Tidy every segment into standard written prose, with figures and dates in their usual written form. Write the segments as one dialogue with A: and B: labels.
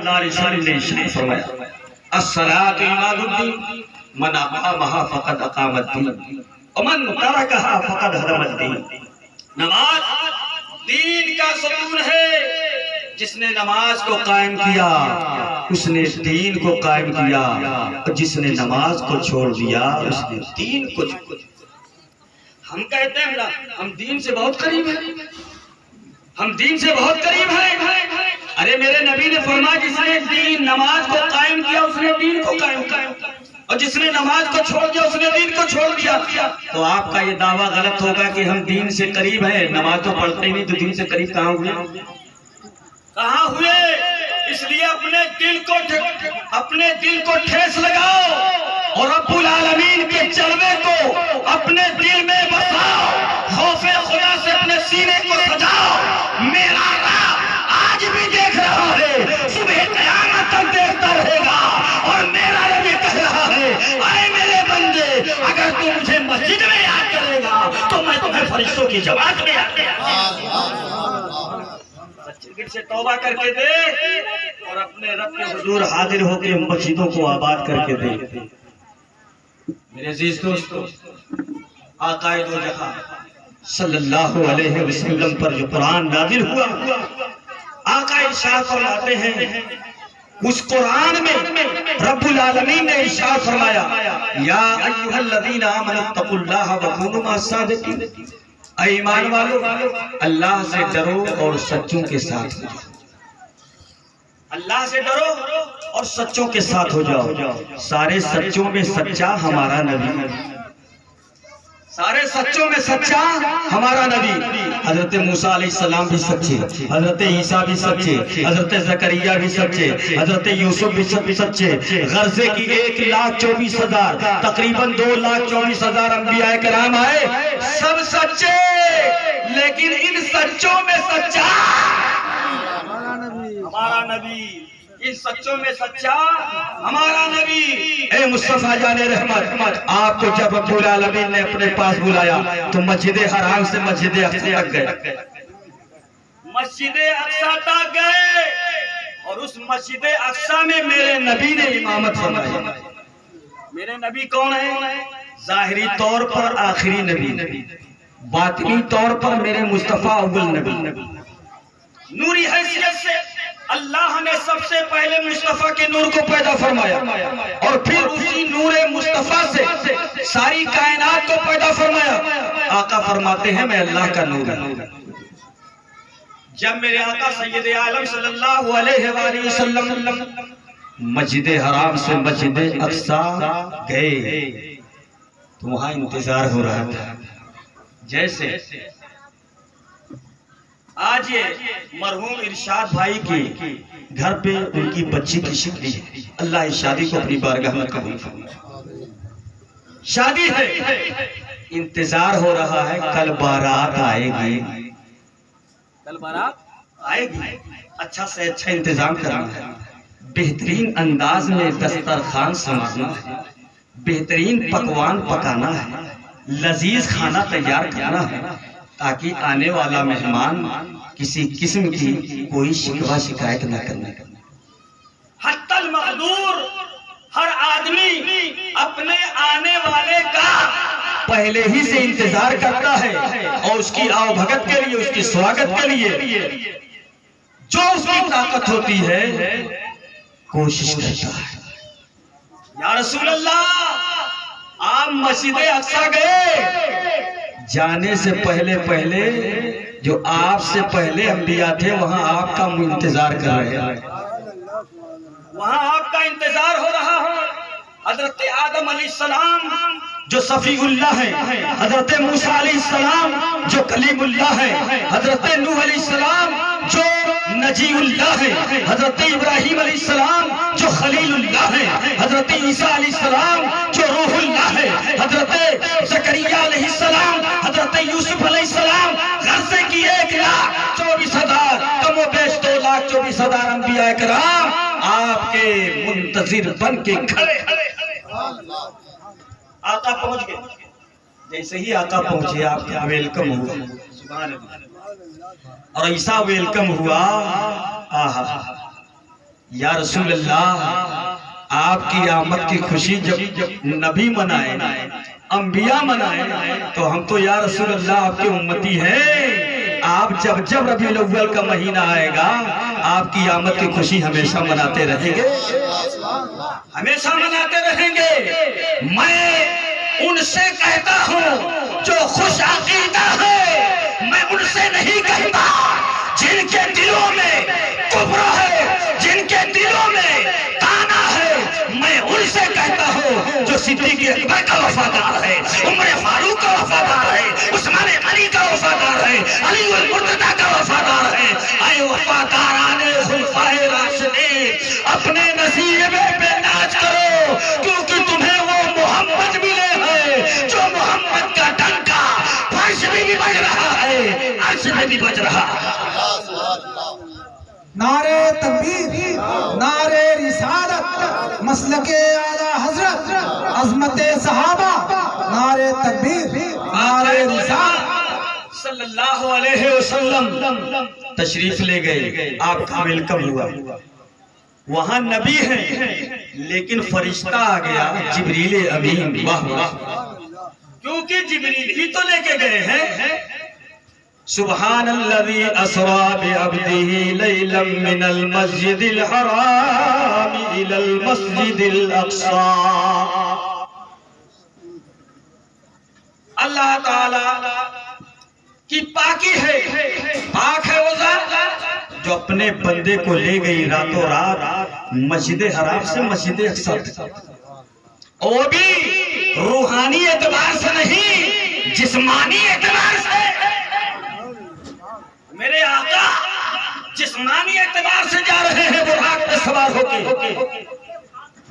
A: اللہ علیہ وسلم نے ارشاد فرمایا الصلاۃ عماد الدین من اقامها فقد اقام الدین ومن ترکها فقد هدم الدین۔ نماز دین کا ستون ہے، جس نے نماز کو قائم کیا اس نے دین کو قائم کیا، اور جس نے نماز کو چھوڑ دیا اس نے دین کو چھوڑ دیا۔ ہم کہتے ہیں نا ہم دین سے بہت قریب ہیں، ہم دین سے بہت قریب ہیں۔ ارے میرے نبی نے فرمایا جس نے دین نماز کو قائم کیا اس نے دین کو قائم کیا، اور جس نے نماز کو چھوڑ دیا اس نے دین کو چھوڑ دیا۔ تو آپ کا یہ دعویٰ غلط ہوگا کہ ہم دین سے قریب ہیں، نماز تو پڑھتے ہی نہیں تو دین سے قریب کہاں ہوئے؟ کہاں ہوئے؟ اس لیے اپنے دل کو ٹھیس لگاؤ اور رب العالمین کے جلوے کو اپنے دل میں بساؤ، خوف خدا سے اپنے سینے کو سجاؤ۔ میرا رب آج بھی دیکھ رہا ہے، صبح قیامت تک دیکھتا رہے گا، اور میرا رب یہ کہہ رہا ہے اے میرے بندے اگر تو مجھے مسجد میں یاد کرے گا تو میں تمہیں فرشتوں کی جماعت میں یاد کروں گا۔ چرگٹ سے توبہ کر کے دے اور اپنے رب کے حضور حاضر ہو کے مسجدوں کو آباد کر کے دے۔ میرے عزیز دوستو، آقا دو جہاں صلی اللہ علیہ وسلم پر جو قرآن نازل ہوا، آقا ارشاد فرماتے ہیں اس قرآن میں رب العالمین نے ارشاد فرمایا یا ایھا الذین آمنوا اتقوا اللہ وکونوا مع الصادقین، اے ایمان والو اللہ سے ڈرو اور سچوں کے ساتھ ہو جاؤ، اللہ سے ڈرو اور سچوں کے ساتھ ہو جاؤ۔ سارے سچوں میں سچا ہمارا نبی، سارے سچوں میں سچا ہمارا نبی۔ حضرت موسیٰ علیہ السلام بھی سچے، حضرت عیسیٰ بھی سچے، حضرت زکریا بھی سچے، حضرت یوسف بھی سچے۔ غرضے کی 1,24,000 تقریباً 2,24,000 انبیاء کرام آئے، سب سچے، لیکن ان سچوں میں سچا ہمارا نبی، ان سچوں میں سچا ہمارا نبی۔ اے مصطفیٰ جان رحمت، آپ کو جب رب العالمین نے اپنے پاس بلایا تو مسجد حرام سے مسجد اقصی تک گئے، مسجد اقصی تک گئے، اور اس مسجد اقصی میں میرے نبی نے امامت فرمائی۔ میرے نبی کون ہیں؟ ظاہری طور پر آخری نبی، باطنی طور پر میرے مصطفیٰ اول نبی۔ نوری حیثیت سے اللہ نے سب سے پہلے مصطفیٰ کے نور کو پیدا فرمایا، اور پھر اسی نور مصطفیٰ سے ساری کائنات کو پیدا فرمایا۔ آقا فرماتے ہیں میں اللہ کا نور ہوں۔ جب میرے آقا سید عالم صلی اللہ علیہ وآلہ وسلم مسجد حرام سے مسجد اقصی گئے تو وہاں انتظار ہو رہا تھا، جیسے آج یہ مرحوم ارشاد بھائی کے گھر پہ ان کی بچی کی شادی ہے، اللہ اس شادی کو اپنی بارگاہ میں قبول فرمائے۔ شادی ہے، انتظار ہو رہا ہے کل بارات آئے گی، کل بارات آئے گی، اچھا سے اچھا انتظام کرنا ہے، بہترین انداز میں دسترخوان سنبھالنا ہے، بہترین پکوان پکانا ہے، لذیذ کھانا تیار کرنا ہے، تاکہ آنے والا مہمان کسی قسم کی کوئی شکوہ شکایت نہ کرنے۔ حتی المقدور ہر آدمی اپنے آنے والے کا پہلے ہی سے انتظار کرتا ہے، اور اس کی آؤ بھگت کے لیے، اس کی سواگت کے لیے جو اس کی طاقت ہوتی ہے کوشش کرتا ہے۔ یا رسول اللہ آپ مسجد اقصی گئے، جانے سے پہلے جو آپ سے پہلے انبیاء تھے وہاں آپ کا انتظار کر رہے ہیں، وہاں آپ کا انتظار ہو رہا ہے۔ حضرت آدم علیہ السلام جو صفی اللہ ہے، حضرت موسیٰ علیہ السلام جو کلیم اللہ ہے، حضرت نوح علیہ السلام جو نجی اللہ ہے، حضرت ابراہیم علیہ السلام جو خلیل اللہ ہے، حضرت عیسیٰ علیہ السلام جو روح اللہ ہے، حضرت زکریا علیہ السلام، حضرت یوسف علیہ السلام، غرضے کی 1,24,000 کم و بیش 2,24,000 انبیاء کرام آپ کے منتظر بن کے کھڑے۔ آقا پہنچ گئے، جیسے ہی آقا پہنچے آپ کا ویلکم ہوا، اور ایسا ویلکم ہوا، یا رسول اللہ آپ کی آمد کی خوشی جب نبی منائے انبیاء منائے تو ہم تو یا رسول اللہ آپ کے امتی ہیں، آپ جب ربیع الاول کا مہینہ آئے گا آپ کی آمد کی خوشی ہمیشہ مناتے رہیں گے، ہمیشہ مناتے رہیں گے۔ میں ان سے کہتا ہوں جو خوش عقیدہ ہے، میں ان سے نہیں کہتا جن کے دلوں میں کفر ہے، جن کے دلوں میں تانا ہے۔ میں ان سے کہتا ہوں جو صدیق اکبر کا وفادار ہے، عمر فاروق کا وفادار ہے، عثمان غنی کا وفادار ہے، علی المرتضیٰ کا وفادار ہے۔ اے وفاداران خلفائے راشدین، اپنے نصیبے پہ ناز کرو، کیونکہ تمہیں وہ محمد ملے ہیں جو محمد کا ڈنکا فرش میں بھی بج رہا ہے، عرش میں بھی بج رہا ہے۔
B: نعرے تکبیر، نعرے رسالت، مسلک اعلی حضرت، عظمت صحابہ، نعرے تکبیر، نعرے رسالت
A: صلی اللہ علیہ وسلم تشریف لے گئے، آپ کا ویلکم ہوا۔ وہاں نبی ہیں لیکن فرشتہ آ گیا جبریل امین، واہ واہ، کیونکہ جبریل ہی تو لے کے گئے ہیں۔ سبحان الذي اسرى بعبده ليلا من المسجد الحرام الى المسجد الاقصى۔ اللہ تعالی کی پاکی ہے، پاک ہے وہ ذات جو اپنے بندے کو لے گئی راتوں رات مسجد حرام سے مسجد اقصی، وہ بھی روحانی اعتبار سے نہیں، جسمانی اعتبار سے۔ میرے آقا جسمانی اعتبار سے جا رہے ہیں براق پہ سوار ہو کے،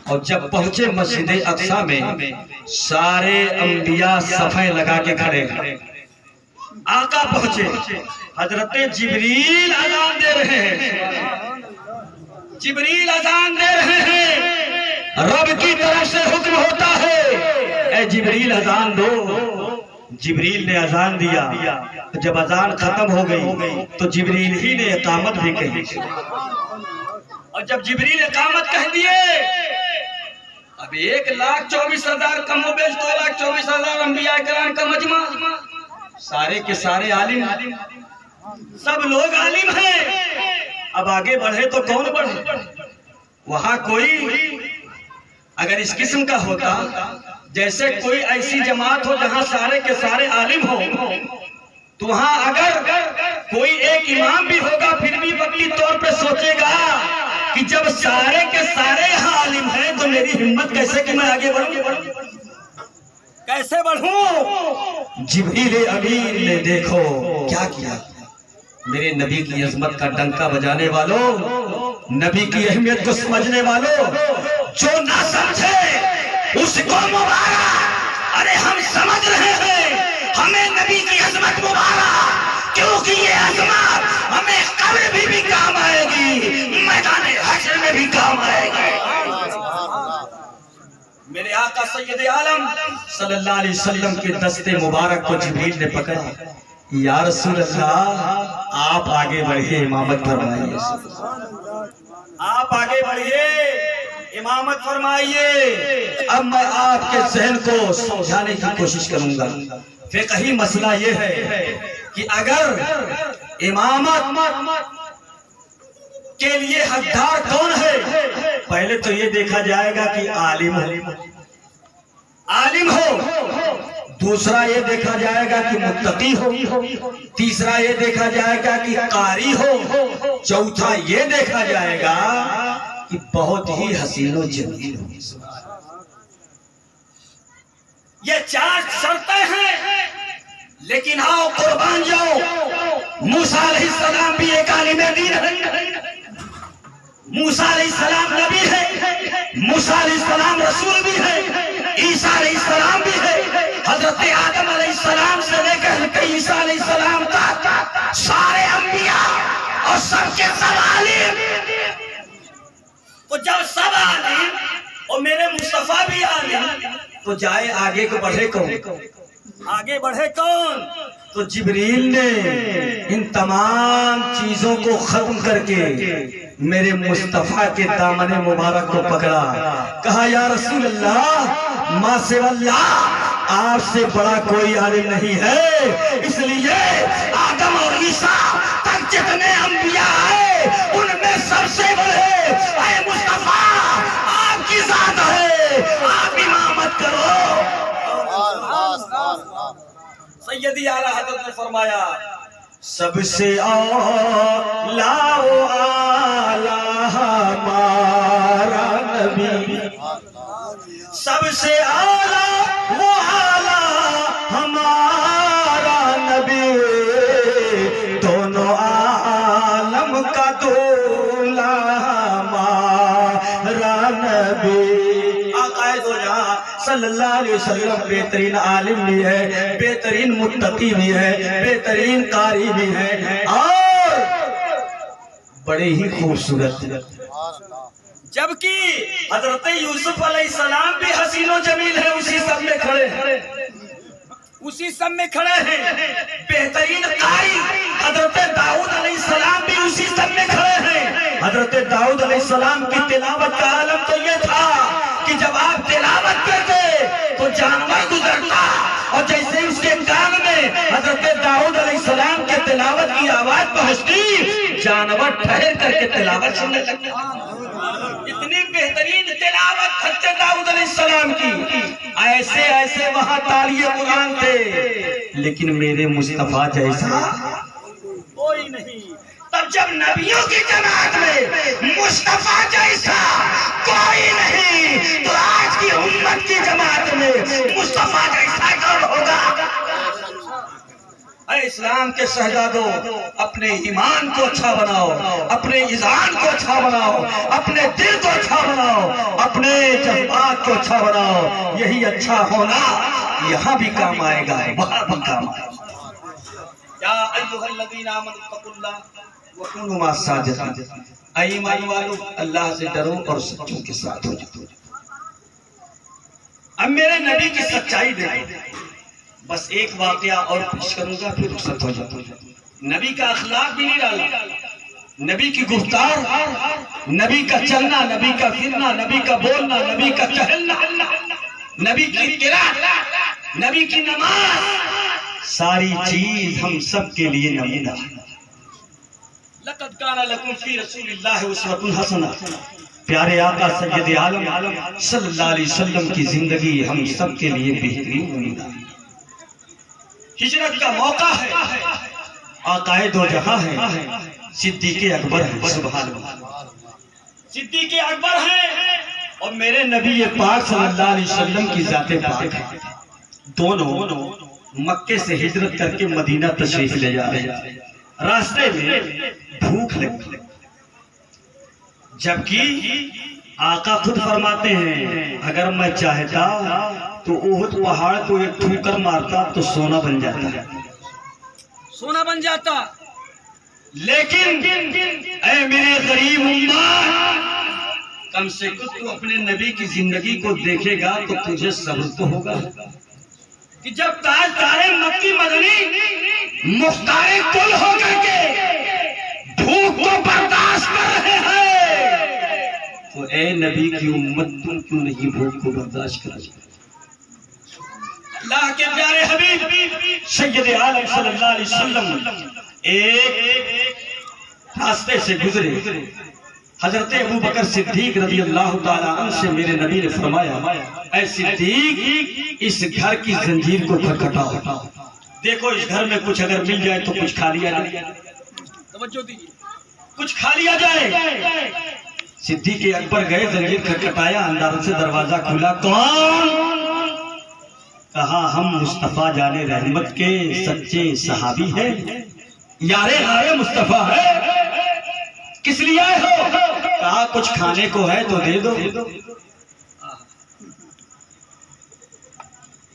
A: اور جب پہنچے مسجد اقصی میں سارے انبیاء صفیں لگا کے کھڑے ہیں۔ آقا پہنچے، حضرت جبریل اذان دے رہے ہیں، جبریل اذان دے رہے ہیں، رب کی طرف سے حکم ہوتا ہے اے جبریل اذان دو۔ جبریل نے اذان دیا، جب اذان ختم ہو گئی تو جبریل ہی نے اقامت بھی کہی، اور جب جبریل اقامت کہہ دیے، اب 1,24,000 کم و بیش 2,24,000 انبیاء کرام کا مجمع، سارے کے سارے عالم، سب لوگ عالم ہیں۔ اب آگے بڑھے تو کون بڑھے؟ وہاں کوئی اگر اس قسم کا ہوتا، جیسے کوئی ایسی جماعت ہو جہاں سارے کے سارے عالم ہو، تو وہاں اگر کوئی ایک امام بھی ہوگا پھر بھی وقتی طور پہ سوچے گا کہ جب سارے کے سارے یہاں عالم ہیں تو میری ہمت کیسے کہ میں آگے بڑھوں، کیسے بڑھوں؟ جبریل امین نے دیکھو کیا کیا، میرے نبی کی عظمت کا ڈنکا بجانے والوں، نبی کی اہمیت کو سمجھنے والوں، جو نہ سمجھے اس کو مبارک، ارے ہم سمجھ رہے ہیں، ہمیں نبی کی عظمت مبارک، کیونکہ یہ عظمت ہمیں قبر بھی کام آئے گی، میدان حشر میں بھی کام آئے گی۔ میرے آقا سید عالم صلی اللہ علیہ وسلم کے دست مبارک کو جبریل نے پکڑا، یا رسول اللہ آپ آگے بڑھئے، امامت فرمائیے، آپ آگے بڑھئے، امامت فرمائیے۔ اب میں آپ کے ذہن کو سمجھانے کی کوشش کروں گا۔ فقہی مسئلہ یہ ہے کہ اگر امامت کے لیے حقدار کون ہے، پہلے تو یہ دیکھا جائے گا کہ عالم ہو، دوسرا یہ دیکھا جائے گا کہ متقی ہو، تیسرا یہ دیکھا جائے گا کہ قاری ہو، چوتھا یہ دیکھا جائے گا کہ بہت ہی حسین و جمیل ہو۔ یہ 4 شرطیں ہیں، لیکن آؤ قربان جاؤ، موسیٰ علیہ السلام بھی ایک عالم دین ہے، موسیٰ علیہ السلام نبی ہے، موسیٰ علیہ السلام رسول بھی ہے، عیسیٰ علیہ السلام بھی ہے، حضرت آدم علیہ السلام سے لے کر عیسیٰ علیہ السلام تک سارے انبیاء اور سب کے سب عالم۔ تو جب سب عالم اور میرے مصطفیٰ بھی عالم، تو جائے آگے کو بڑھے کون؟ آگے بڑھے کون؟ تو جبریل نے ان تمام چیزوں کو ختم کر کے میرے مصطفیٰ کے دامن مبارک کو پکڑا، کہا یا رسول اللہ ما سوا اللہ آپ سے بڑا کوئی عالم نہیں ہے، اس لیے آدم اور عیسیٰ تک جتنے انبیاء آئے ان میں سب سے بڑے اے مصطفیٰ آپ کی ذات ہے، آپ امامت کرو۔ سیدی اعلیٰ حضرت نے فرمایا سب سے اعلیٰ و اعلیٰ ہمارا نبی، سب سے اعلیٰ و اعلیٰ ہمارا نبی، دونوں عالم کا دولہ ہمارا نبی۔ آقائے دو جہاں صلی اللہ علیہ وسلم بہترین عالم بھی ہے، بہترین متقی بھی ہے، بہترین قاری بھی ہے، اور بڑے ہی خوبصورت، جبکہ حضرت یوسف علیہ السلام بھی حسین و جمیل ہے، اسی سب میں کھڑے ہیں، اسی سب میں کھڑے ہیں، بہترین قاری حضرت داؤد علیہ السلام بھی اسی سب میں کھڑے ہیں۔ حضرت داؤد علیہ السلام کی تلاوت کا عالم تو یہ تھا کہ جب آپ تلاوت کرتے تو جانور گزرتا، اور جیسے اس کے کان میں حضرت داؤد علیہ السلام کے تلاوت کی آواز پہنچتی، جانور ٹھہر کر کے تلاوت سننے لگتے۔ اتنی بہترین تلاوت حضرت داؤد علیہ السلام کی، ایسے ایسے وہاں تالی قرآن تھے، لیکن میرے مصطفیٰ جیسا کوئی نہیں۔ تب جب نبیوں کی جماعت میں مصطفیٰ جیسا کوئی نہیں، تو آج کی امت کی جماعت میں مصطفیٰ جیسا کون ہوگا؟ اے اسلام کے شہزادوں، اپنے ایمان کو اچھا بناؤ، اپنے ایذان کو اچھا بناؤ، اپنے دل کو اچھا بناؤ، اپنے جذبات کو اچھا بناؤ، یہی اچھا ہونا یہاں بھی کام آئے گا، وہاں بھی کام آئے گا۔ یا ایھا الذین آمنوا اتقوا اللہ وَكُونُوا مَعَ الصَّادِقِينَ، اے ایمان والو اللہ سے ڈرو اور سچوں کے ساتھ ہو جاؤ۔ اب میرے نبی کی سچائی دیکھو، بس ایک واقعہ اور پیش کروں گا پھر رخصت ہو جاؤ۔ نبی کا اخلاق بھی نہیں ڈالا، نبی کی گفتار، نبی کا چلنا، نبی کا پھرنا، نبی کا بولنا، نبی کا چہلنا، نبی کی قرات، نبی کی نماز، ساری چیز ہم سب کے لیے نمونہ۔ لقد کان لکم فی رسول اللہ اسوۃ حسنہ، پیارے آقا سید عالم صلی اللہ علیہ وسلم کی زندگی ہم سب کے لیے بہترین نمونہ۔ ہجرت کا موقع ہے، آقائے دو جہاں ہے، صدیق اکبر ہے، سبحان اللہ، صدیق اکبر ہے، اور میرے نبی پاک صلی اللہ علیہ وسلم کی ذات پاک ہے۔ دونوں مکے سے ہجرت کر کے مدینہ تشریف لے جا رہے ہیں، راستے میں بھوک لگی، جبکہ آقا خود فرماتے ہیں اگر میں چاہتا تو احد پہاڑ کو ایک ٹھوکر مارتا تو سونا بن جاتا، سونا بن جاتا، لیکن اے میرے غریب امت، کم سے کم تو اپنے نبی کی زندگی کو دیکھے گا تو تجھے صبر تو ہوگا کہ جب تاجدار مکی مدنی مختار کل ہو کر کے بھوک کو برداشت کر رہے ہیں، تو اے نبی کی امت تم کیوں نہیں بھوک کو برداشت کر رہے؟ اللہ کے پیارے حبیب سید عالم صلی اللہ علیہ وسلم ایک راستے سے گزرے، حضرت ابوبکر صدیق رضی اللہ تعالیٰ عنہ سے میرے نبی نے فرمایا اے صدیق اس گھر کی زنجیر کو کھٹکھٹاؤ، دیکھو اس گھر میں کچھ اگر مل جائے تو کچھ کھا لیا جائے، توجہ دیجیے، کچھ کھا لیا جائے۔ صدیق اکبر گئے، زنجیر کھٹکھٹایا، اندر سے دروازہ کھلا، کون؟ کہا ہم مصطفیٰ جان رحمت کے سچے صحابی ہیں، یارے ہارے مصطفیٰ ہے، کس لیے آئے ہو؟ کہا کچھ کھانے کو ہے تو دے دو۔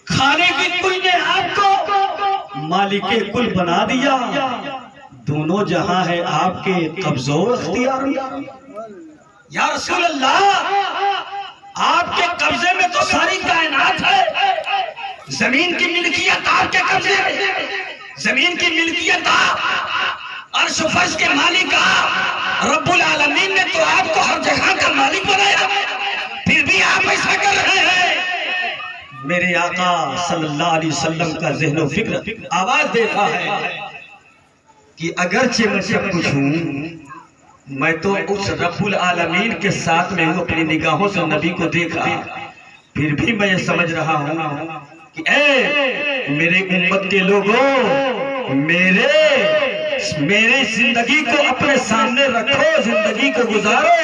A: کھانے کی کوئی نے آپ کو مالک کل بنا دیا، دونوں جہاں ہے آپ کے قبض و اختیار۔ یا رسول اللہ آپ کے قبضے میں تو ساری کائنات ہے، زمین کی ملکیت آپ کے قبضے میں، زمین کی ملکیت آپ، عرش و فرش کے مالک آپ، رب العالمین نے تو آپ کو ہر جگہ کا مالک بنایا، پھر بھی آپ ایسا کر رہے ہیں۔ میرے آقا صلی اللہ علیہ وسلم کا ذہن و فکر آواز دیتا ہے کہ اگرچہ میں سب کچھ ہوں، میں تو اس رب العالمین کے ساتھ میں ہوں، اپنی نگاہوں سے نبی کو دیکھا، پھر بھی میں یہ سمجھ رہا ہوں کہ اے میرے امت کے لوگوں، میرے زندگی کو اپنے سامنے رکھو، زندگی کو گزارو،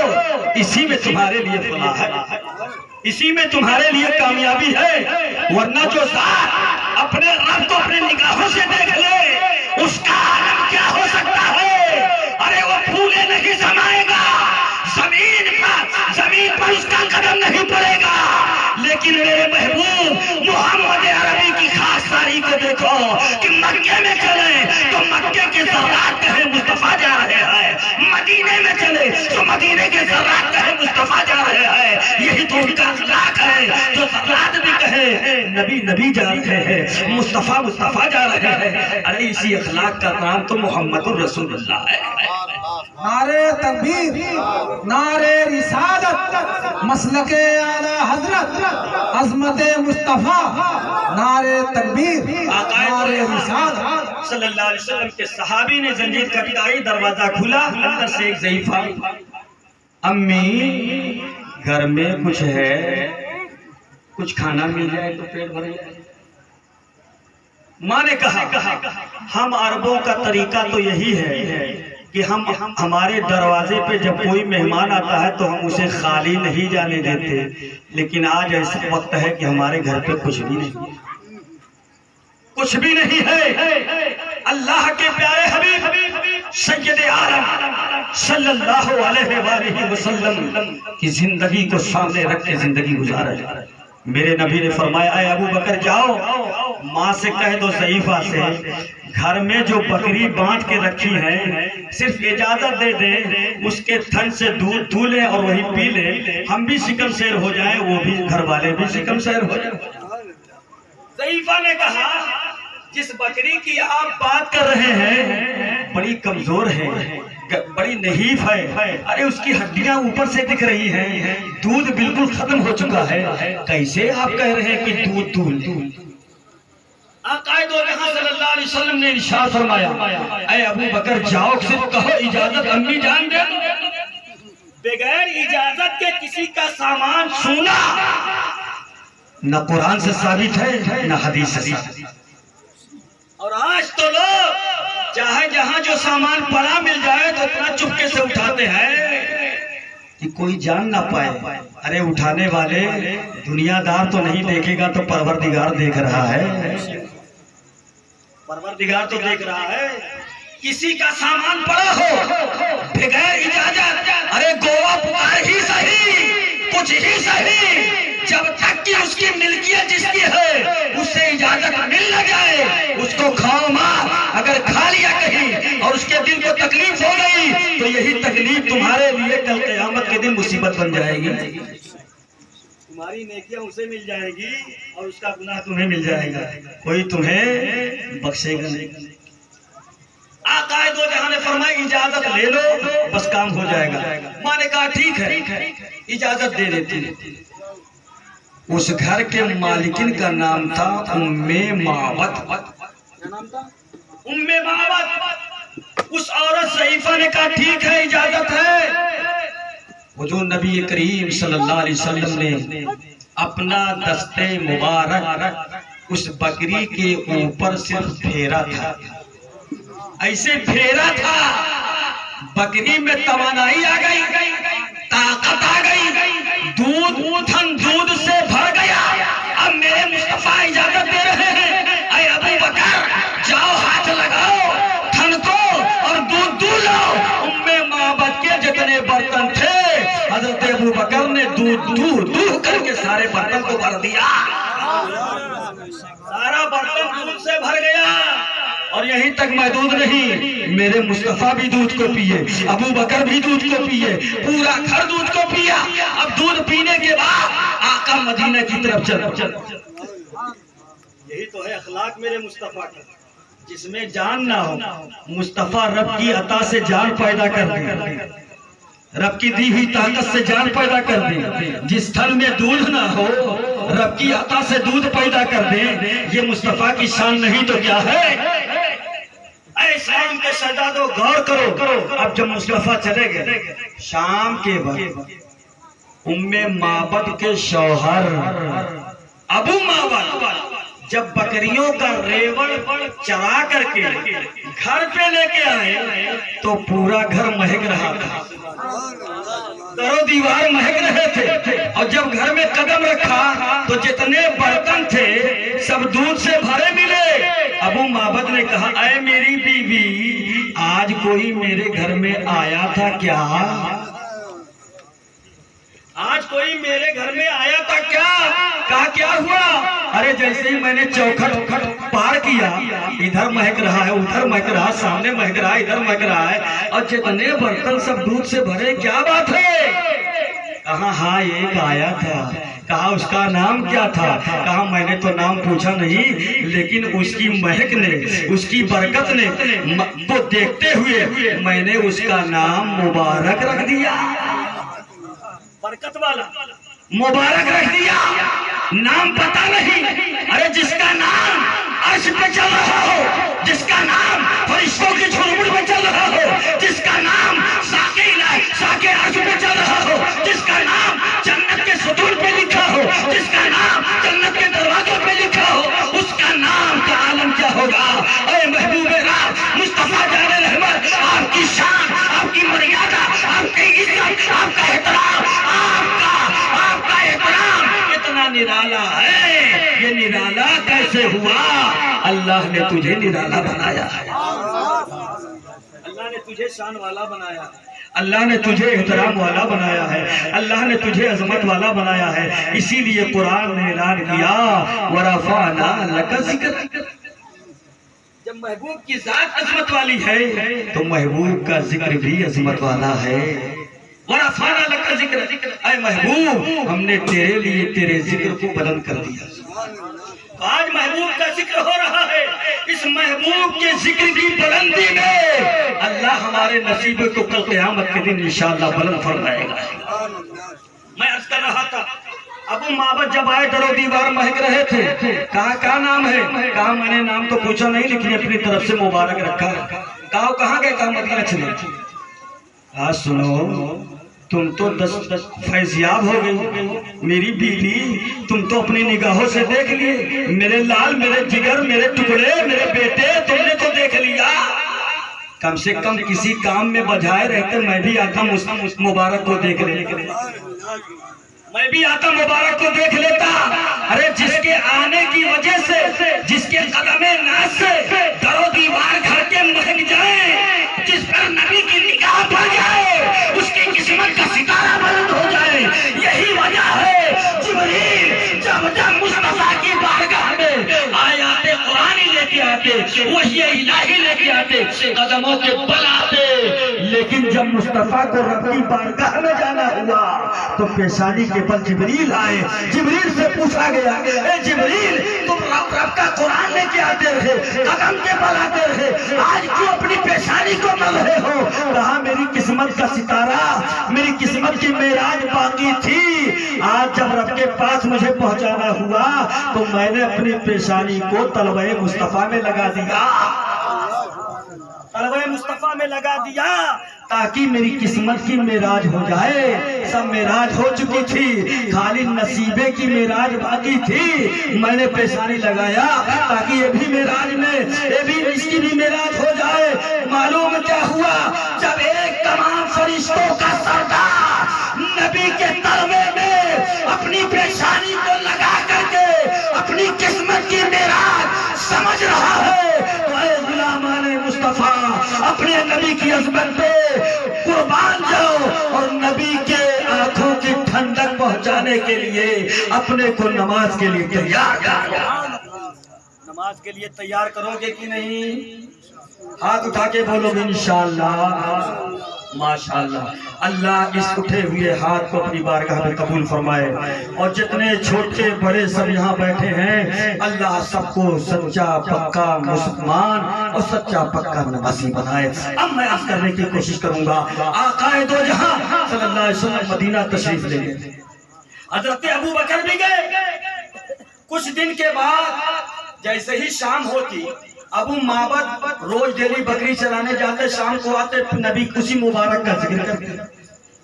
A: اسی میں تمہارے لیے فلاح ہے، اسی میں تمہارے لیے کامیابی ہے۔ ورنہ جو ذات اپنے رب کو اپنے نگاہوں سے دیکھ لے، اس کا عالم کیا ہو سکتا ہے؟ ارے وہ پھولے نہیں سمائے گا، زمین پر اس کا قدم نہیں پڑے گا، لیکن میرے محبوب محمد عربی کی خاص تاریخ کو دیکھو کہ مکے میں چلے تو مکے کے ذرات کہیں مصطفیٰ جا رہے ہیں، مدینے میں چلے تو مدینے کے ذرات کہیں مصطفیٰ جا رہے ہیں۔ یہی تو ان کا اخلاق ہے، جو ذرات بھی کہے نبی نبی جا رہے ہیں، مصطفیٰ مصطفیٰ جا رہے ہیں۔ ارے اسی اخلاق کا نام تو محمد الرسول اللہ ہے۔
B: نعرے تکبیر، نعرے رسالت، مسلک اعلی حضرت، عظمت مصطفیٰ، نعرے تکبیر، نعرے رسالت۔
A: صلی اللہ علیہ وسلم کے صحابی نے زنجیر کٹائی، دروازہ کھلا، اندر سے ایک ضعیفہ، امی گھر میں کچھ ہے، کچھ کھانا مل جائے تو پیٹ بھر جائے۔ ماں نے کہا ہم عربوں کا طریقہ تو یہی ہے کہ ہمارے دروازے پہ جب کوئی مہمان آتا ہے تو ہم اسے خالی نہیں جانے دیتے، لیکن آج ایسا وقت ہے کہ ہمارے گھر پہ کچھ بھی نہیں ہے۔ اللہ کے پیارے حبیب سید عالم صلی اللہ علیہ وآلہ وسلم کی زندگی کو سامنے رکھ کے زندگی گزارا جا رہا ہے۔ میرے نبی نے فرمایا اے ابو بکر جاؤ، ماں سے کہہ دو ضعیفہ سے گھر میں جو بکری بانٹ کے رکھی ہے صرف اجازت دے دیں اس کے تھن سے دودھ دھو لیں اور وہی پی لیں، ہم بھی شکم سیر ہو جائیں، وہ بھی گھر والے بھی شکم سیر ہو جائیں۔ ضعیفہ نے کہا جس بکری کی آپ بات کر رہے ہیں بڑی کمزور ہے، بڑی نحیف ہے، ارے اس کی ہڈیاں اوپر سے دکھ رہی ہیں، دودھ بالکل ختم ہو چکا ہے، کیسے آپ کہہ رہے ہیں کہ دودھ دودھ؟ آقا دو جہاں صلی اللہ علیہ وسلم نے ارشاد فرمایا اے ابو بکر جاؤ، صرف کہو اجازت امی جان دے دو۔ بغیر اجازت کے کسی کا سامان چھونا نہ قرآن سے ثابت ہے نہ حدیث سے ثابت ہے۔ اور آج تو لوگ چاہے جہاں جو سامان پڑا مل جائے تو اتنا چپکے سے اٹھاتے ہیں کہ کوئی جان نہ پائے۔ ارے اٹھانے والے دنیا دار تو نہیں دیکھے گا تو پروردگار دیکھ رہا ہے، پروردگار تو دیکھ رہا ہے۔ کسی کا سامان پڑا ہو بغیر اجازت، ارے گوا پکار ہی صحیح، کچھ ہی صحیح، جب تک کہ اس کی ملکیت جس کی ہے اس سے اجازت مل نہ جائے اس کو کھاؤ ماں۔ اگر کھا لیا کہیں اور اس کے دل کو تکلیف ہو گئی تو یہی تکلیف تمہارے لیے کل قیامت کے دن مصیبت بن جائے گی، تمہاری نیکیاں اسے مل جائے گی اور اس کا گناہ تمہیں مل جائے گا، کوئی تمہیں بخشے گا نہیں۔ آقا دو جہاں نے فرمایا اجازت لے لو بس کام ہو جائے گا۔ ماں نے کہا ٹھیک ہے اجازت دے دیتی۔ اس گھر کے مالکن کا نام تھا ام معبد، کیا نام تھا؟ ام معبد۔ اس عورت ضعیفہ نے کہا ٹھیک ہے اجازت ہے۔ حضور نبی کریم صلی اللہ علیہ وسلم نے اپنا دستے مبارک اس بکری کے اوپر صرف پھیرا تھا، ایسے پھیرا تھا بکری میں توانائی آ گئی، طاقت آ گئی، تھن دودھ سے بھر گیا۔ اب میرے مصطفیٰ اجازت دے رہے ہیں اے ابو بکر جاؤ ہاتھ لگاؤ تھن کو اور دودھ دو لاؤ۔ ام معبد کے جتنے برتن تھے حضرت ابو بکر نے دودھ دو کر کے سارے برتن کو بھر دیا، سارا برتن دودھ سے بھر گیا۔ اور یہیں تک محدود نہیں، میرے مصطفیٰ بھی دودھ کو پیے، ابو بکر بھی دودھ کو پیے، پورا گھر دودھ کو پیا۔ اب دودھ پینے کے بعد آقا مدینہ کی طرف چل۔ یہی تو ہے اخلاق میرے مصطفیٰ کا، جس میں جان نہ ہو، مصطفیٰ رب کی عطا سے جان پیدا کر دے۔ رب کی دی ہوئی طاقت سے جان پیدا کر دے، جس تھل میں دودھ نہ ہو رب کی عطا سے دودھ پیدا کر دے، یہ مصطفیٰ کی شان نہیں تو کیا ہے؟ اے اسلام کے شہزادوں غور کرو، اب جب مصطفیٰ چلے گئے شام کے وقت ام معبد کے شوہر ابو معبد جب بکریوں کا ریوڑ چرا کر کے گھر پہ لے کے آئے تو پورا گھر مہک رہا تھا، در و دیوار مہک رہے تھے، اور جب گھر میں قدم رکھا تو جتنے برتن تھے سب دودھ سے بھرے ملے۔ ابو معبد نے کہا اے میری بیوی آج کوئی میرے گھر میں آیا تھا کیا؟ آج کوئی میرے گھر میں آیا تھا کیا؟ کہا کیا ہوا؟ ارے جیسے ہی میں نے چوکھٹ پار کیا ادھر مہک رہا ہے ادھر مہک رہا، سامنے مہک رہا ہے ادھر مہک رہا ہے، اور جتنے برتن سب دودھ سے بھرے، کیا بات ہے؟ کہا ہاں ایک آیا تھا۔ کہا اس کا نام کیا تھا؟ کہا میں نے تو نام پوچھا نہیں، لیکن اس کی مہک نے اس کی برکت نے وہ دیکھتے ہوئے میں نے اس کا نام مبارک رکھ دیا، برکت والا مبارک رکھ دیا۔ نام پتا نہیں، ارے جس کا نام عرش پہ چل رہا ہو، جس کا نام فرشتوں کی جھرمٹ میں چل رہا ہو، جس کا نام ساکے عرش پہ چل رہا ہو، جس کا نام جنت کے ستون پہ لکھا ہو، جس کا نام جنت کے دروازوں پہ لکھا ہو، اس کا نام کا عالم کیا ہوگا؟ اے محبوب راہ مصطفیٰ جان رحمت، آپ کی شان، آپ کی مریادہ، آپ کی عزت، آپ کا احترام، آپ کا احترام اتنا نرالا ہے۔ یہ نرالا کیسے ہوا؟ اللہ نے تجھے نرالا بنایا ہے، اللہ نے تجھے شان والا بنایا ہے، اللہ نے تجھے احترام والا بنایا ہے، اللہ نے تجھے عظمت والا بنایا ہے۔ اسی لیے قرآن نے اعلان کیا وَرَفَعْنَا لَكَ ذِكْرَكَ، جب محبوب کی ذات عظمت والی ہے تو محبوب کا ذکر بھی عظمت والا ہے۔ وَرَفَعْنَا لَكَ ذِكْرَكَ، اے محبوب ہم نے تیرے لیے تیرے ذکر کو بلند کر دیا۔ آج محبوب کا ذکر ہو رہا ہے، اس محبوب کے ذکر کی بلندی میں اللہ ہمارے نصیب کو کل قیامت کے دن انشاءاللہ بلند فرمائے گا۔ میں عرض کر رہا تھا ابو معبد جب آئے در و دیوار مہک رہے تھے، کہا کیا نام ہے؟ کہا میں نے نام تو پوچھا نہیں لیکن اپنی طرف سے مبارک رکھا۔ کہا کہاں گئے؟ کہا مدینہ چلے۔ کہا سنو تم تو فیضیاب ہو گئی، میری بیوی تم تو اپنی نگاہوں سے دیکھ لیے، میرے لال، میرے جگر، میرے ٹکڑے، میرے بیٹے تم نے تو دیکھ لیا، کم سے کم کسی کام میں بجائے رہتے میں بھی آتا مبارک کو دیکھ لیتا، میں بھی آتا مبارک کو دیکھ لیتا۔ ارے جس کے آنے کی وجہ سے، جس کے قدم ناز سے در و دیوار گھر کے مہک جائیں، جس پر نبی کی نگاہ پڑ جائے، اس کی قسمت کا ستارہ بلند ہو جائے، یہی وجہ ہے جبریل جب مصطفیٰ کی بارگاہ میں آیات قرآنی لے کے آتے، وحی الہی لے کے آتے، قدموں کے بل آتے، لیکن جب مصطفیٰ کو رب کی بارگاہ میں جانا ہوا تو پیشانی کے بل جبریل آئے۔ جبریل سے پوچھا گیا اے جبریل تم رب کا قرآن لے کے آتے رہے، قدم کے بل آتے رہے، آج کیوں اپنی پیشانی کو مل رہے ہو؟ کہا میری قسمت کا ستارہ، میری قسمت کی معراج باقی تھی، آج جب رب کے پاس مجھے پہنچانا ہوا تو میں نے اپنی پیشانی کو طلبہ مصطفیٰ میں لگا دیا، طلبہ مصطفیٰ میں لگا دیا تاکہ میری قسمت کی معراج ہو جائے۔ سب معراج ہو چکی تھی، خالی نصیبے کی معراج باقی تھی، میں نے پیشانی لگایا تاکہ یہ بھی معراج میں، یہ بھی اس کی بھی معراج ہو جائے۔ معلوم کیا ہوا؟ جب ایک تمام فرشتوں کا سردار نبی کے طلبے میں اپنی پیشانی کو لگا کر کے اپنی قسمت کی معراج سمجھ رہا ہے تو اے غلامان مصطفیٰ اپنے نبی کی عظمت پہ قربان جاؤ اور نبی کے آنکھوں کی ٹھنڈک پہنچانے کے لیے اپنے کو نماز کے لیے تیار کرو۔ نماز کے لیے تیار کرو گے کہ نہیں؟ ہاتھ اٹھا کے بولو گے انشاءاللہ ماشاءاللہ. اللہ اس اٹھے ہوئے ہاتھ کو اپنی بارگاہ میں قبول فرمائے، اور جتنے چھوٹے بڑے سب یہاں بیٹھے ہیں اللہ سب کو سچا پکا مسلمان اور سچا پکا نمازی بنائے. اب میں عرض کرنے کی کوشش کروں گا. آقا دو جہاں صلی اللہ علیہ وسلم مدینہ تشریف لے گئے. حضرت ابو بکر بھی گئے. کچھ دن کے بعد جیسے ہی شام ہوتی، ابو معبد روز ڈیلی بکری چرانے جاتے، شام کو آتے، نبی اسی مبارک کا ذکر کرتے.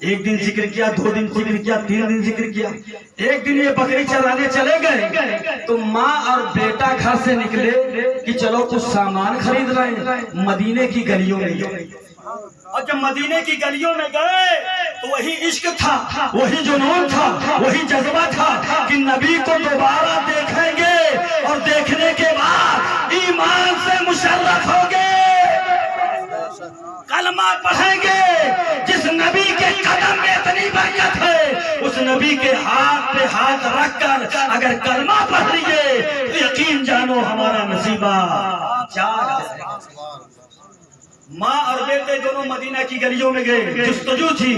A: ایک دن ذکر کیا، 2 دن ذکر کیا، 3 دن ذکر کیا. ایک دن یہ بکری چرانے چلے گئے تو ماں اور بیٹا گھر سے نکلے کہ چلو کچھ سامان خرید رہے ہیں مدینے کی گلیوں میں. اور جب مدینے کی گلیوں میں گئے تو وہی عشق تھا، وہی جنون تھا، وہی جذبہ تھا کہ نبی کو دوبارہ دیکھیں گے اور دیکھنے کے بعد ایمان سے مشرف ہوگے، کلمہ پڑھیں گے. جس نبی کے قدم میں اتنی برکت ہے، اس نبی کے ہاتھ پہ ہاتھ رکھ کر اگر کلمہ پڑھ لیے تو یقین جانو ہمارا نصیبہ جاگ جائے. ماں اور بیٹے دونوں مدینہ کی گلیوں میں گئے. جستجو تھی،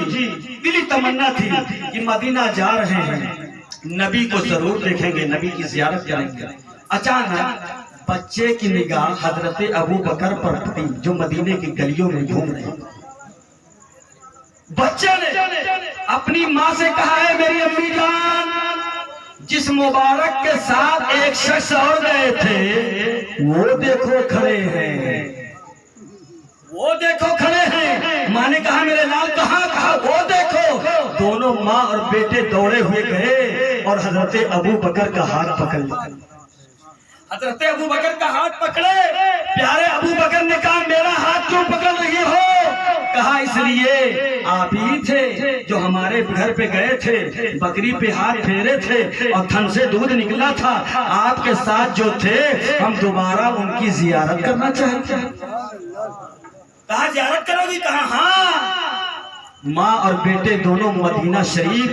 A: دلی تمنا تھی کہ مدینہ جا رہے ہیں، نبی کو ضرور دیکھیں گے، نبی کی زیارت کریں گے. اچانک بچے کی نگاہ حضرت ابو بکر پر پڑی جو مدینے کی گلیوں میں گھوم رہے ہیں. بچے نے اپنی ماں سے کہا ہے میری امی جان، جس مبارک کے ساتھ ایک شخص اور گئے تھے وہ دیکھو کھڑے ہیں، وہ دیکھو کھڑے ہیں. ماں نے کہا میرے لال کہاں؟ کہا وہ دیکھو. دونوں ماں اور بیٹے دوڑے ہوئے گئے اور حضرت ابو بکر کا ہاتھ پکڑ لیا. حضرت ابو بکر کا ہاتھ پکڑے. پیارے ابو بکر نے کہا میرا ہاتھ کیوں پکڑ رہی ہو؟ کہا اس لیے آپ ہی تھے جو ہمارے گھر پہ گئے تھے، بکری پہ ہاتھ پھیرے تھے اور تھن سے دودھ نکلا تھا. آپ کے ساتھ جو تھے ہم دوبارہ ان کی زیارت کرنا چاہتے ہیں. کہا زیارت کرو گی؟ کہا ہاں. ماں اور بیٹے دونوں مدینہ شریف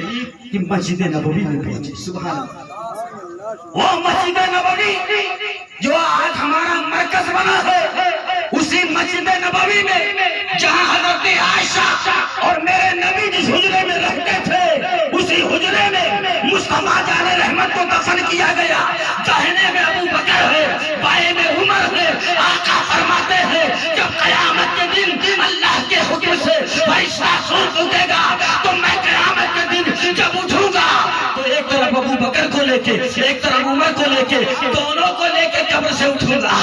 A: کی مسجد نبوی میں پہنچے. سبحان اللہ. وہ مسجد نبوی جو آج ہمارا مرکز بنا ہے، اسی مسجد نبوی میں جہاں حضرت عائشہ اور میرے نبی جس حجرے میں رہتے تھے، اسی حجرے میں مصطفیٰ جان رحمت کو دفن کیا گیا. داہنے میں ابو بکر ہے، بائیں میں عمر ہے. آقا فرماتے ہیں جب قیامت کے دن اللہ کے حکم سے فرشتہ سور اٹھے گا تو میں قیامت کے دن جب اٹھوں گا تو ایک طرف ابو بکر کو لے کے، ایک طرف عمر کو لے کے، دونوں کو لے کے قبر سے اٹھوں گا.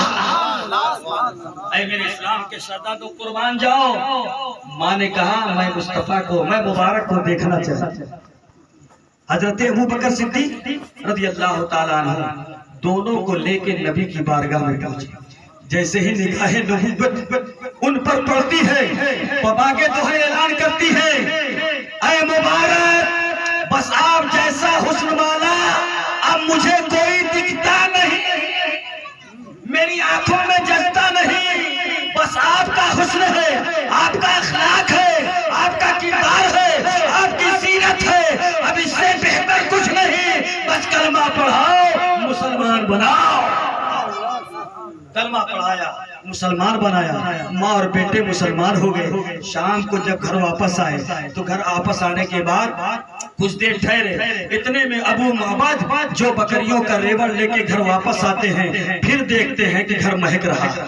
A: اے میرے اسلام کے شہزادوں قربان جاؤ. ماں نے کہا میں مصطفیٰ کو، میں مبارک کو دیکھنا چاہتا ہوں. حضرت ابو بکر صدیق رضی اللہ تعالیٰ عنہ دونوں کو لے کے نبی کی بارگاہ میں پہنچے. جیسے ہی نگاہ نبوت ان پر پڑتی ہے، بابا کے دوہے اعلان کرتی ہے اے مبارک بس آپ جیسا حسن والا اب مجھے کوئی دکھتا نہیں، میری آنکھوں میں جلتا نہیں. بس آپ کا حسن ہے، آپ کا اخلاق ہے، آپ کا کردار ہے، آپ کی سیرت ہے. اب اس سے بہتر کچھ نہیں. بس کلمہ پڑھاؤ، مسلمان بناؤ. کلمہ پڑھایا، مسلمان بنایا. ماں اور بیٹے مسلمان ہو گئے. شام کو جب گھر واپس آئے تو گھر واپس آنے کے بعد کچھ دیر ٹھہرے. اتنے میں ابو معبد جو بکریوں کا ریوڑ لے کے گھر واپس آتے ہیں، پھر دیکھتے ہیں کہ گھر مہک رہا ہے.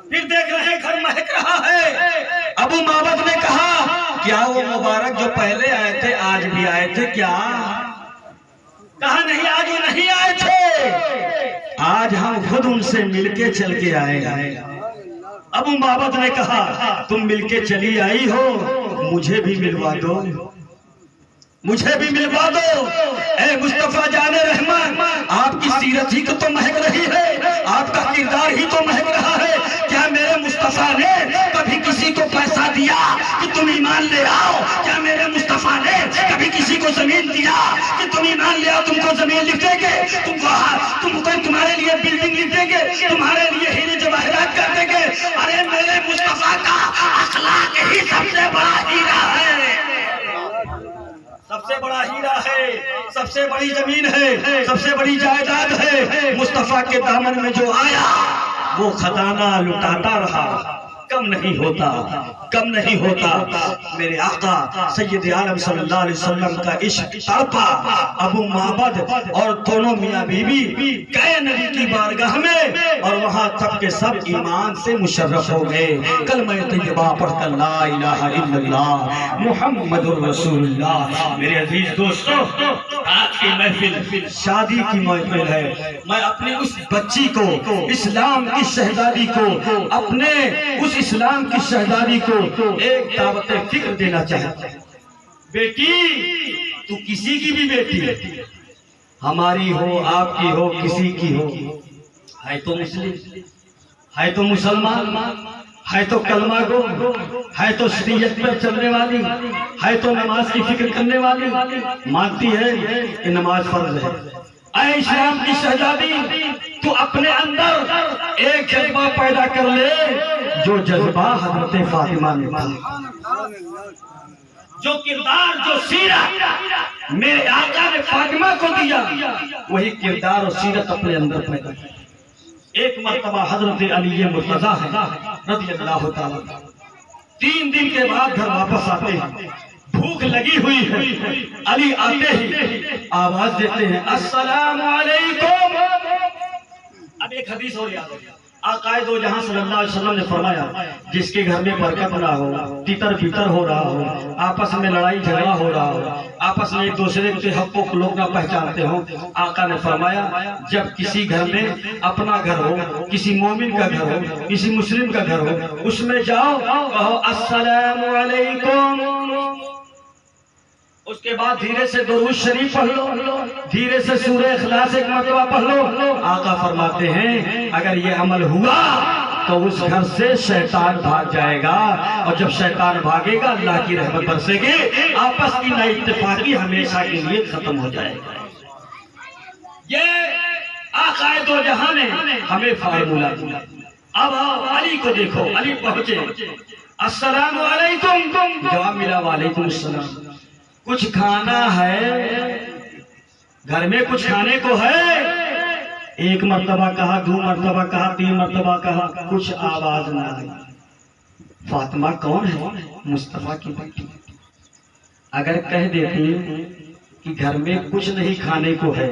A: پھر دیکھ رہے ہیں گھر مہک رہا ہے. ابو معبد نے کہا کیا وہ مبارک جو پہلے آئے تھے آج بھی آئے تھے کیا؟ کہا نہیں، آج وہ نہیں آئے تھے، آج ہم خود ان سے مل کے چل کے آئے ہیں. ابو معبد نے کہا تم مل کے چلی آئی ہو، مجھے بھی ملوا دو، مجھے بھی ملوا دو. اے مصطفیٰ جان رحمان، آپ کی سیرت ہی تو مہک رہی ہے، آپ کا کردار ہی تو مہک رہا ہے. کیا میرے مصطفیٰ نے کبھی کسی کو پیسہ دیا کہ تم ایمان لے آؤ؟ کیا میرے مصطفیٰ نے کبھی کسی کو زمین دیا کہ تم ایمان لے آؤ؟ تم کو زمین لکھ دیں گے، تم کو تمہارے لیے بلڈنگ لکھ دیں گے، تمہارے لیے ہیرے جواہرات کر دیں گے. ارے میرے مصطفیٰ کا اخلاق ہی سب سے بڑا ہیرا ہے، سب سے بڑا ہیرا ہے، سب سے بڑی زمین ہے، سب سے بڑی جائیداد ہے. مصطفیٰ کے دامن میں جو آیا وہ خزانہ لٹاتا رہا، کم نہیں ہوتا، کم نہیں ہوتا۔ میرے آقا سید عالم صلی اللہ علیہ وسلم کا عشق تڑپا۔ ابو معبد اور دونوں میاں بیوی گئے نبی کی بارگاہ میں، اور وہاں سب کے سب ایمان سے مشرف ہو گئے۔ کلمہ طیبہ پڑھ کر لا الہ الا اللہ محمد الرسول اللہ۔ میرے عزیز دوستو، آج کی محفل شادی کی محفل ہے۔ میں اپنی اس بچی کو، اسلام کی شہزادی کو، اپنے اس اسلام کی شہزادی کو ایک دعوت فکر دینا چاہتا ہوں۔ بیٹی، تو کسی کی بھی بیٹی ہے، ہماری ہو، آپ کی ہو، کسی کی ہو، ہے تو مسلم، ہے تو مسلمان، ہے تو کلمہ گو، ہے تو شریعت پر چلنے والی، ہے تو نماز کی فکر کرنے والی، مانتی ہے کہ نماز فرض ہے۔ اے اسلام کی شہزادی، تو اپنے اندر ایک جذبہ پیدا کر لے جو جذبہ حضرت فاطمہ نے تھا، جو کردار، جو سیرت میرے آقا نے فاطمہ کو دیا، وہی کردار اور سیرت اپنے اندر پیدا کر۔ ایک مرتبہ حضرت علی مرتضیٰ رضی اللہ تعالیٰ 3 دن کے بعد گھر واپس آتے ہیں، بھوک لگی ہوئی ہے۔ علی آتے ہی آواز دیتے ہیں السلام علیکم۔ اب ایک حدیث اور یاد ہے، آقا دو جہاں صلی اللہ علیہ وسلم نے فرمایا جس کے گھر میں برکت نہ ہو، تیتر بیتر ہو رہا ہو، آپس میں لڑائی جھگڑا ہو رہا ہو، آپس میں ایک دوسرے کے حقوق لوگ نہ پہچانتے ہوں، آقا نے فرمایا جب کسی گھر میں اپنا گھر ہو، کسی مومن کا گھر ہو، کسی مسلم کا گھر ہو، اس میں جاؤ، کہو السلام علیکم۔ اس کے بعد دھیرے سے درود شریف پڑھ لو، دھیرے سے سورہ اخلاص ایک مرتبہ پڑھ لو۔ آقا فرماتے ہیں اگر یہ عمل ہوا تو اس گھر سے شیطان بھاگ جائے گا، اور جب شیطان بھاگے گا اللہ کی رحمت برسے گی، آپس کی نہ اتفاقی ہمیشہ کے لیے ختم ہو جائے گا۔ یہ آقا دو جہاں نے ہمیں فارمولہ دیا۔ اب علی کو دیکھو، علی پہنچے، السلام علیکم، جواب ملا وعلیکم السلام۔ کچھ کھانا ہے گھر میں، کچھ کھانے کو ہے؟ ایک مرتبہ کہا، 2 مرتبہ کہا، 3 مرتبہ کہا، کچھ آواز نہ آئی۔ فاطمہ کون ہے؟ مصطفیٰ کی بیٹی۔ اگر کہہ دیتی کہ گھر میں کچھ نہیں کھانے کو ہے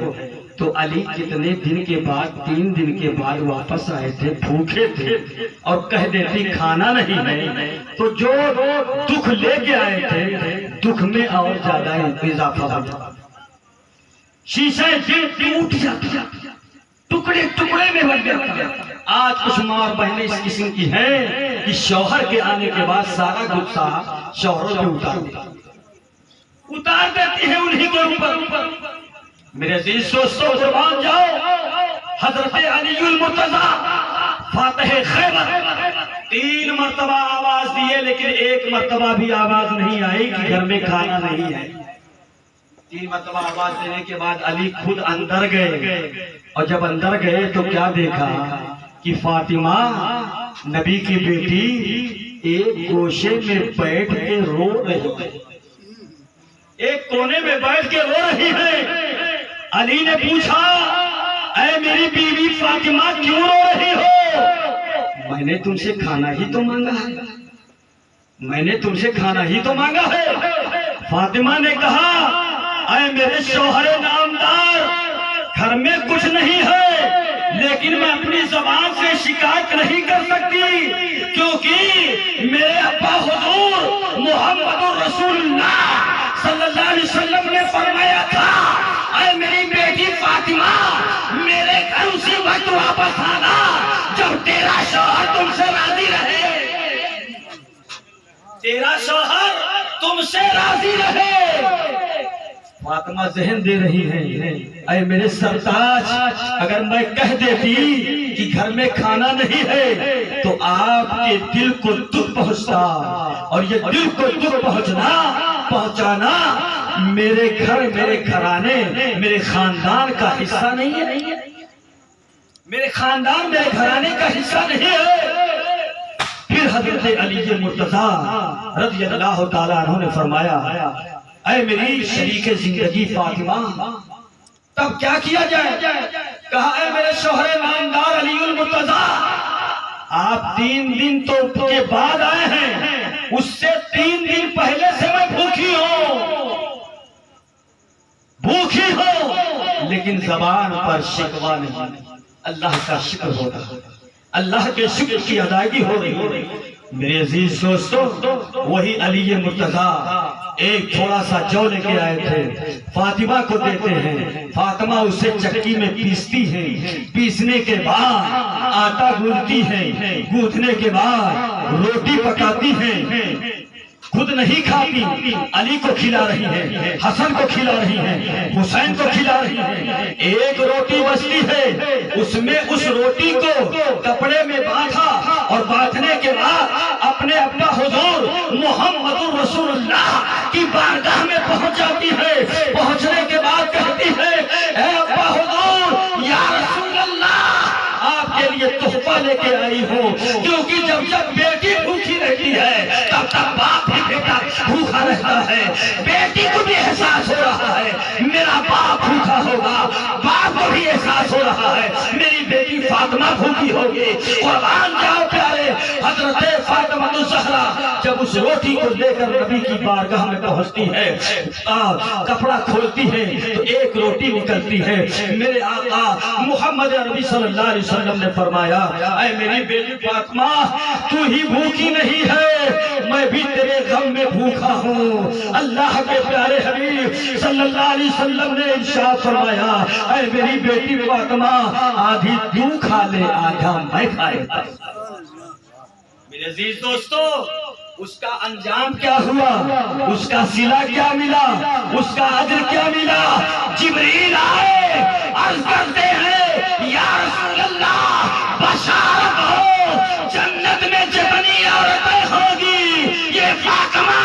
A: تو علی کتنے دن کے بعد، 3 دن کے بعد واپس آئے تھے، بھوکے تھے، اور کہہ دیتی کھانا نہیں ہے تو جو دکھ لے کے آئے تھے دکھ میں اور زیادہ اضافہ ہو جاتا، شیشے دل ٹوٹ جاتا، ٹکڑے ٹکڑے میں بن جاتا۔ آج کچھ ماں اور بہنیں اس قسم کی ہیں کہ شوہر کے آنے کے بعد سارا غصہ شوہروں پہ اتار دیتی ہے انہی کے اوپر۔ میرے عزیز دوستو، زبان جاؤ، حضرت علی المرتضیٰ فاتح خیبر 3 مرتبہ آواز دیے، لیکن ایک مرتبہ بھی آواز نہیں آئی کہ گھر میں کھانا نہیں ہے۔ 3 مرتبہ آواز دینے کے بعد علی خود اندر گئے، اور جب اندر گئے تو کیا دیکھا کہ فاطمہ نبی کی بیٹی ایک گوشے میں بیٹھ کے رو رہی ہے، ایک کونے میں بیٹھ کے رو رہی ہے۔ علی نے پوچھا اے میری بیوی فاطمہ کیوں رو رہی ہو؟ میں نے تم سے کھانا ہی تو مانگا ہے، میں نے تم سے کھانا ہی تو مانگا ہے۔ فاطمہ نے کہا اے میرے شوہر نامدار، گھر میں کچھ نہیں ہے، لیکن میں اپنی زبان سے شکایت نہیں کر سکتی، کیونکہ میرے ابا حضور محمد الرسول اللہ صلی اللہ علیہ وسلم نے فرمایا تھا اے میری بیٹی فاطمہ میرے گھر اسی وقت واپس آنا جب تیرا شوہر تم سے راضی رہے، تیرا شوہر تم سے راضی رہے۔ فاطمہ ذہن دے رہی ہے اے میرے سرتاج، اگر میں کہہ دیتی کہ گھر میں کھانا نہیں ہے تو آپ کے دل کو دکھ پہنچتا، اور یہ دل کو دکھ پہنچانا میرے گھر، میرے گھرانے، میرے خاندان کا حصہ نہیں ہے، میرے خاندان، میرے گھرانے کا حصہ نہیں ہے۔ پھر حضرت علی مرتضیٰ رضی اللہ تعالیٰ عنہ نے فرمایا اے میری شریک زندگی فاطمہ، تب کیا کیا جائے؟ کہا اے میرے شوہر نامدار علی المرتضیٰ، آپ 3 دن تو کے بعد آئے ہیں، اس سے 3 دن پہلے سے میں بھوکھی ہوں، لیکن زبان پر شکوہ نہیں، اللہ کا شکر ہو رہا، اللہ کے شکر کی ادائیگی ہو رہی۔ میرے عزیز دوستو، وہی علی مرتضیٰ ایک تھوڑا سا جو لے کے آئے تھے، فاطمہ کو دیتے ہیں، فاطمہ اسے چکی میں پیستی ہے، پیسنے کے بعد آٹا گوندتی ہے، گوندنے کے بعد روٹی پکاتی ہے، خود نہیں کھاتی، علی کو کھلا رہی ہے، حسن کو کھلا رہی ہے، حسین کو کھلا رہی ہے۔ ایک روٹی بچتی ہے، اس میں اس روٹی کو کپڑے میں باندھا اور باندھنے کے بعد اپنے ابا حضور محمد رسول اللہ کی بارگاہ میں پہنچ جاتی ہے۔ پہنچنے کے بعد کہتی ہے، اے ابا حضور، یا رسول اللہ، آپ کے لیے تحفہ لے کے آئی ہوں، کیونکہ جب بیٹی بھوکی رہتی ہے تب تک باپ بھی بیٹا بھوکا رہتا ہے۔ بیٹی کو بھی احساس ہو رہا ہے میرا باپ بھوکا ہوگا، باپ کو بھی احساس ہو رہا ہے میری بیٹی فاطمہ بھوکی ہوگی۔ قربان جاؤ پیارے، حضرت فاطمہ الزہرا جب اس روٹی کو لے کر نبی کی بارگاہ میں پہنچتی ہے، کپڑا کھولتی ہے تو ایک روٹی نکلتی ہے۔ میرے آقا محمد عربی صلی اللہ علیہ وسلم نے فرمایا، اے میری بیٹی فاطمہ، تو ہی بھوکی نہیں ہے، میں بھی تیرے غم میں بھوکا ہوں۔ اللہ کے پیارے حبیب صلی اللہ علیہ وسلم نے ارشاد فرمایا، اے میری بیٹی فاطمہ، آدھی تو کھا لے، آدھا میں کھائے۔ میرے عزیز دوستو، اس کا انجام کیا ہوا، اس کا صلہ کیا ملا، اس کا اجر کیا ملا؟ جبریل آئے، عرض کرتے ہیں، یا رسول اللہ، بشارت ہو، جنت میں جتنی عورتیں ہوگی، یہ فاطمہ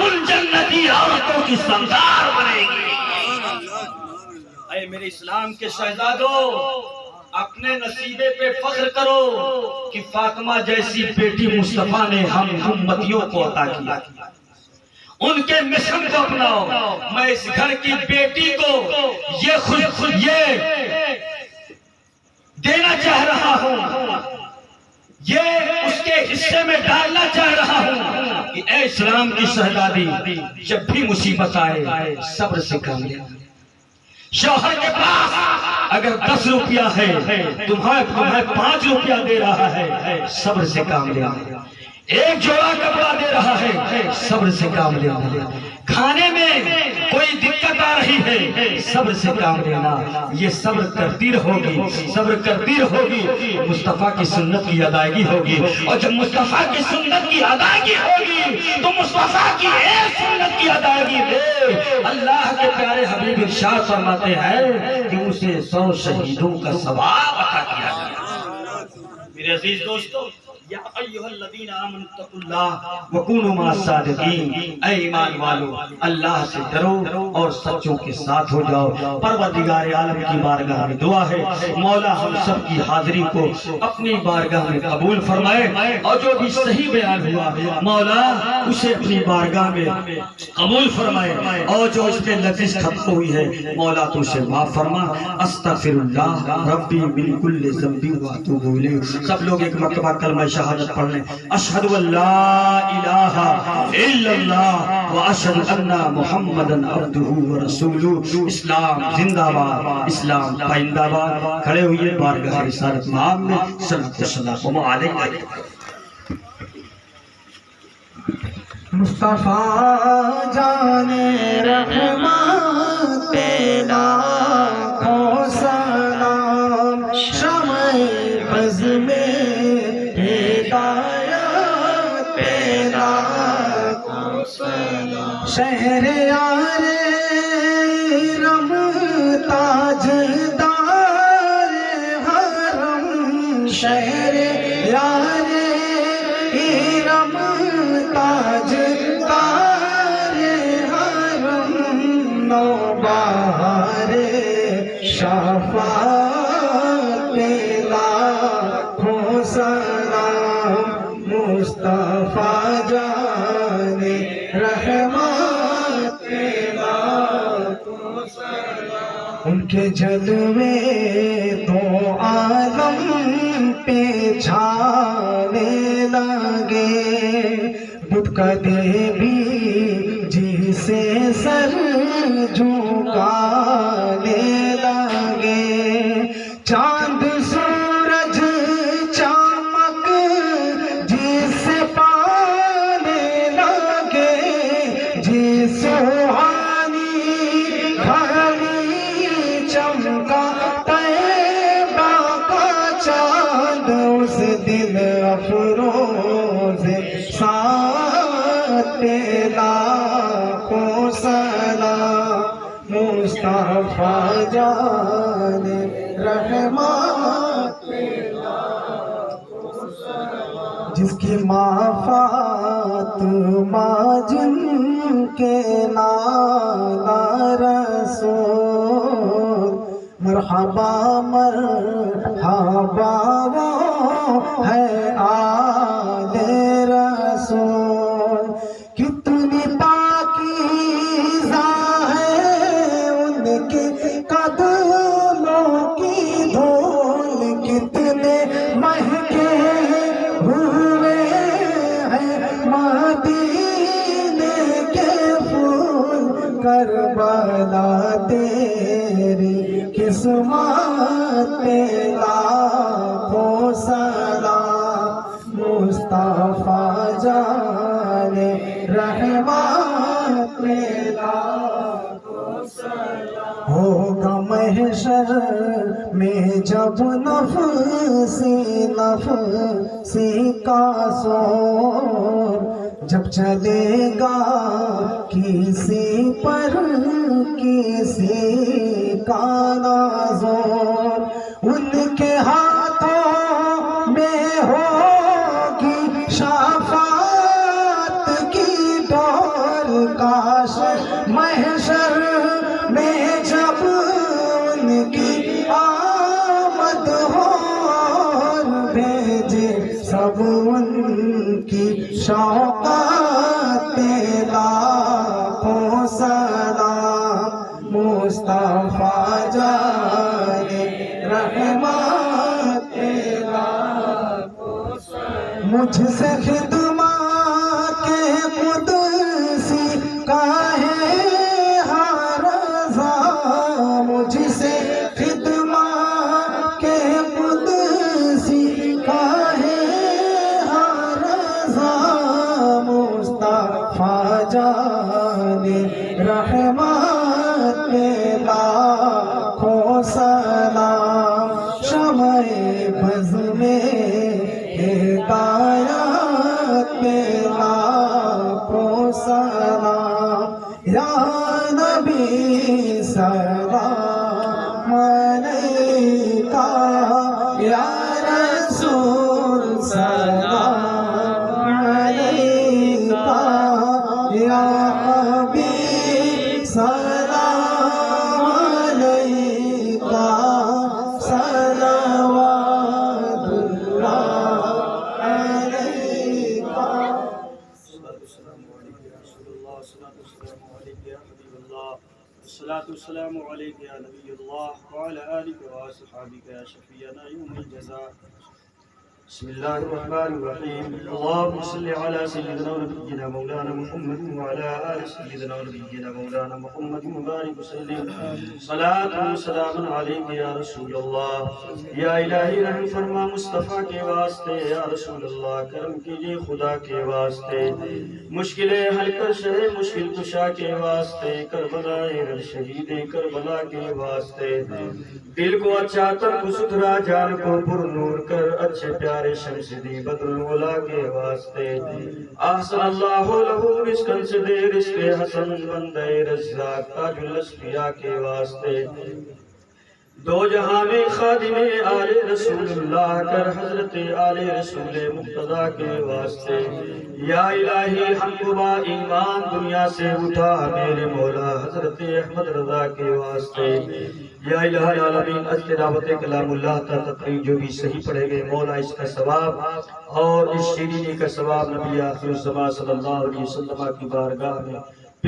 A: ان جنتی عورتوں کی سردار بنے گی۔ اے میرے اسلام کے شہزادوں، اپنے نصیبے پہ فخر کرو کہ فاطمہ جیسی بیٹی مصطفیٰ نے ہم امتیوں کو عطا کیا۔ ان کے مشن کو اپناؤ۔ میں اس گھر کی بیٹی کو یہ دینا چاہ رہا ہوں، یہ اس کے حصے میں ڈالنا چاہ رہا ہوں کہ اے اسلام کی شہزادی، جب بھی مصیبت آئے صبر سے کام لے۔ شوہر کے پاس اگر 10 روپیہ ہے، تمہیں 5 روپیہ دے رہا ہے، صبر سے کام لینا۔ ایک جوڑا کپڑا دے رہا ہے، صبر سے کام لینا۔ کھانے میں کوئی دقت آ رہی ہے، صبر سے کام لینا۔ یہ صبر کرتی رہوگی، صبر کرتی رہوگی، مصطفیٰ کی سنت کی ادائیگی ہوگی، اور جب مصطفیٰ کی سنت کی ادائیگی ہوگی تو مصطفیٰ کی ایک سنت کی ادائیگی دے اللہ کے پیارے حبیب ارشاد فرماتے ہیں کہ اسے 100 شہیدوں کا ثواب عطا کیا جائے۔ میرے عزیز دوستو، یا ایھا الذین آمنوا اتقوا اللہ وکونوا مع الصادقین، اے ایمان والو، اللہ سے ڈرو اور سچوں کے ساتھ ہو جاؤ۔ پروردگار عالم کی بارگاہ میں دعا ہے، مولا ہم سب کی حاضری کو اپنی بارگاہ میں قبول فرمائے، اور جو بھی صحیح بیان ہوا مولا اسے اپنی بارگاہ میں قبول فرمائے، اور جو اس پہ لغزش ختم ہوئی ہے مولا تو اسے معاف فرما۔ استغفر اللہ ربی من کل ذنب واتوب الیہ۔ سب لوگ ایک مرتبہ کلمہ شہادت پڑھ لیں، اشہد ان لا الہ الا اللہ واشہد ان محمدًا عبدہ ورسولہ۔ اسلام زندہ باد، اسلام پائندہ باد۔ کھڑے ہوئے بارگاہ رسالت مآب میں صلوات و سلام علیہ۔
B: مصطفیٰ جان رحمت لاکھوں سلام، شمع بز میں شہر یار رم تاجدار حرم، شہر یار رم تاجدار حرم، نوبہار شفاعت لاکھوں سلام، مصطفیٰ جان رحمت لاکھوں سلام۔ ان کے جلوے تو عالم پہ چھانے لگے، بت کدے بھی جی سے سر جھکانے لگے، چاند سورج چمک جی سے پانے لگے، جی سہانی گھڑی چمکا طیبہ کا چاند، اس دن افروز ساتھ لاکھوں سلام مصطفیٰ جان رحمت، جس کی ماں فاطمہ جن کے لالا رسول، مرحبا مرحبا وہ ہے آل رسول، کتنی پاکیزہ ہے ان کے قدموں کی دھول، کتنے مہکے ہوئے ہیں مدینے کے پھول، کربلا تیری قسمت پہ لاکھوں سلام مصطفیٰ جان رحمت پہ لاکھوں سلام، ہوگا محشر میں جب نفسی کا سور، جب چلے گا کسی پر کسی کا نازور، ان کے ہاتھوں میں ہوگی شفاعت کی ڈور، کاش محشر میں جب ان کی آمد ہو، اور بھیجے سب ان کی شوقات پہ لاکھوں سلام مصطفیٰ جان رحمت پہ لاکھوں سلام، مجھ سے خدمات کے قدسی کا ہے ہر رضا، مجھ سے خدمات کے قدسی کا ہے ہر رضا، مصطفیٰ جان رحمت پہ لاکھوں سلام، شمع بز میں ہدایت پہ لاکھوں سلام، یا نبی سلام علیکہ، یا رسول سلام علیکہ، یا حبیب سلام علیکہ، صلوات اللہ علیکہ۔
C: الصلاة والسلام عليك يا نبي الله وعلى آلك وأصحابك يا شفيعنا يوم الجزاء. بسم الله الرحمن الرحيم. اللهم صل على سيدنا ونبينا مولانا محمد وعلى آل سيدنا ونبينا مولانا محمد وبارك وسلم. صلاة وسلام عليك يا رسول اللہ، یا الہی رحم فرما مصطفیٰ کے واسطے، یا رسول اللہ کرم کیجئے خدا کے واسطے، مشکلیں حل کر شہ مشکل کشا کے واسطے، کربلا شہید کربلا کے واسطے، دل کو اچھا تن کو ستھرا جان کو پر نور کر اچھے پیارے شمس دی بدر الولا کے واسطے، احسن اللہ لہو رزقاً سے دے رزق حسن بندے رزاق تاج الاسفیاء کے واسطے، دو جہاں میں خادم آل رسول اللہ کر حضرت آل رسول مقتدیٰ کے واسطے، یا الہی ہم کو با ایمان دنیا سے اٹھا میرے مولا حضرت احمد رضا کے واسطے، یا الہ العالمین از تلاوت کلام اللہ تا تقریر جو بھی صحیح پڑھے گئے مولا اس کا ثواب اور اس شیرینی کا ثواب نبی آخر الزمان صلی اللہ علیہ وسلم کی بارگاہ میں